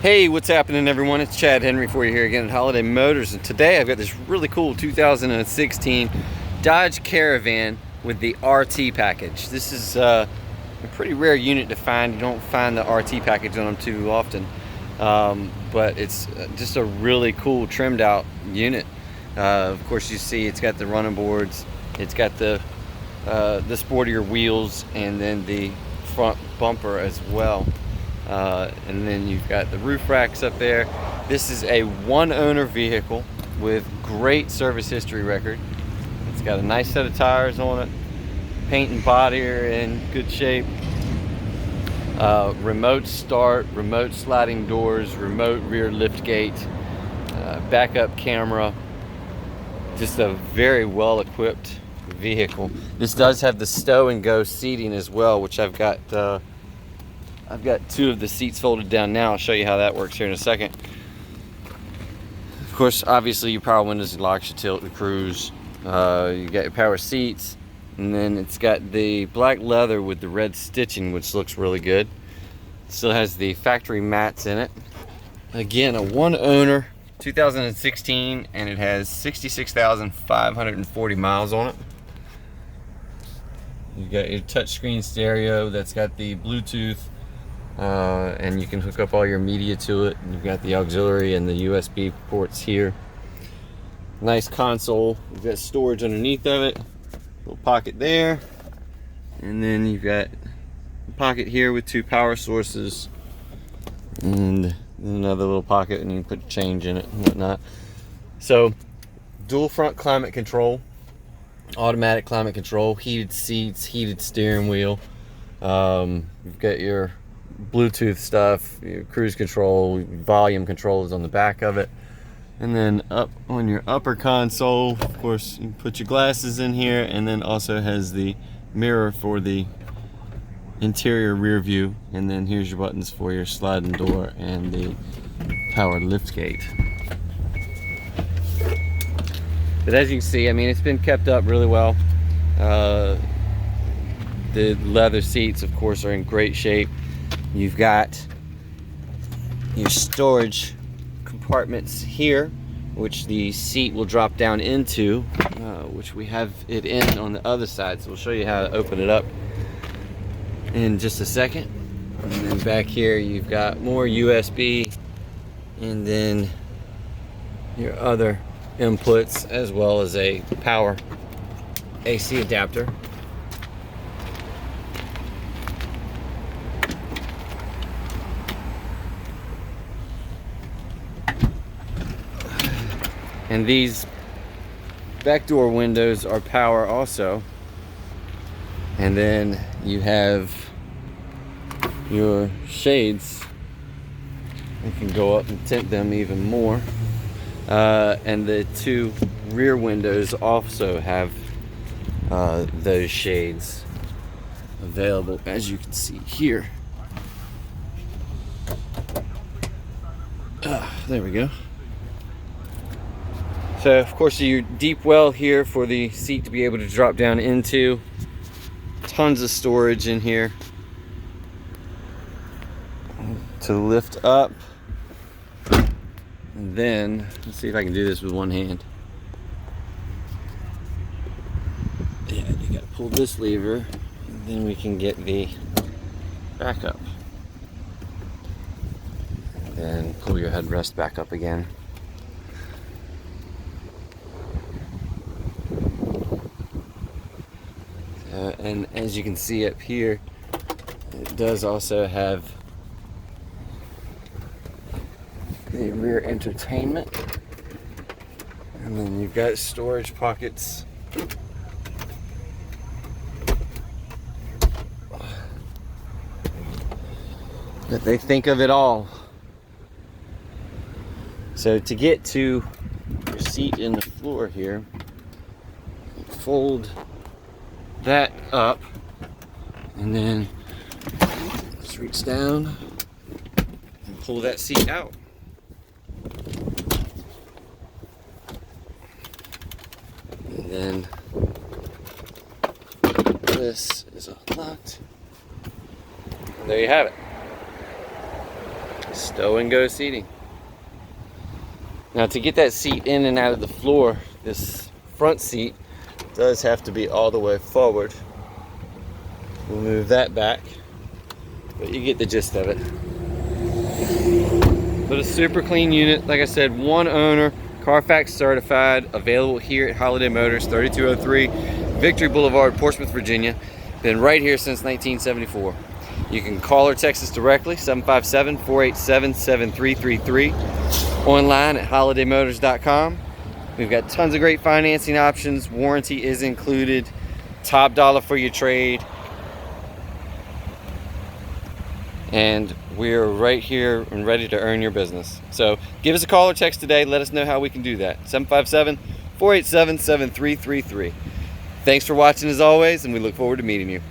Hey, what's happening everyone? It's Chad Henry for you here again at Holiday Motors, and today I've got this really cool 2016 Dodge Caravan with the RT package. This is a pretty rare unit to find. You don't find the RT package on them too often, but it's just a really cool trimmed out unit. Of course, you see it's got the running boards, it's got the sportier wheels, and then the front bumper as well. And then you've got the roof racks up there. This is a one owner vehicle with great service history record. It's got a nice set of tires on it. Paint and body are in good shape. Remote start, remote sliding doors, remote rear lift gate, backup camera. Just a very well equipped vehicle. This does have the STOW-N-GO seating as well, which I've got two of the seats folded down now. I'll show you how that works here in a second. Of course, obviously your power windows, your locks, your tilt, your cruise. You got your power seats, and then it's got the black leather with the red stitching, which looks really good. It still has the factory mats in it. Again, a one owner 2016, and it has 66,540 miles on it. You got your touchscreen stereo that's got the Bluetooth. And you can hook up all your media to it. You've got the auxiliary and the USB ports here. Nice console. You've got storage underneath of it. Little pocket there. And then you've got a pocket here with two power sources. And another little pocket, and you can put change in it and whatnot. So, dual front climate control. Automatic climate control. Heated seats, heated steering wheel. You've got your Bluetooth stuff, your cruise control, volume control is on the back of it. And then up on your upper console, of course, you can put your glasses in here, and then also has the mirror for the interior rear view. And then here's your buttons for your sliding door and the power lift gate. But as you can see, I mean, it's been kept up really well. The leather seats, of course, are in great shape. You've got your storage compartments here, which the seat will drop down into, which we have it in on the other side. So we'll show you how to open it up in just a second. And then back here, you've got more USB, and then your other inputs, as well as a power AC adapter. And these back door windows are power also. And then you have your shades. You can go up and tint them even more. And the two rear windows also have those shades available, as you can see here. There we go. So, of course, your deep well here for the seat to be able to drop down into. Tons of storage in here to lift up. And then, let's see if I can do this with one hand. Yeah, you gotta pull this lever, and then we can get the back up. And then pull your headrest back up again. And as you can see up here, it does also have the rear entertainment, and then you've got storage pockets. But they think of it all. So to get to your seat in the floor here, fold that up, and then just reach down and pull that seat out. And then this is unlocked. There you have it. STOW-N-GO seating. Now to get that seat in and out of the floor, this front seat does have to be all the way forward. We'll move that back, but you get the gist of it. But a super clean unit, like I said, one owner, CARFAX certified, available here at Holiday Motors, 3203 Victory Boulevard, Portsmouth, Virginia. Been right here since 1974. You can call or text us directly, 757-487-7333. Online at holidaymotors.com. We've got tons of great financing options. Warranty is included. Top dollar for your trade. And we're right here and ready to earn your business. So give us a call or text today. Let us know how we can do that. 757-487-7333. Thanks for watching as always, and we look forward to meeting you.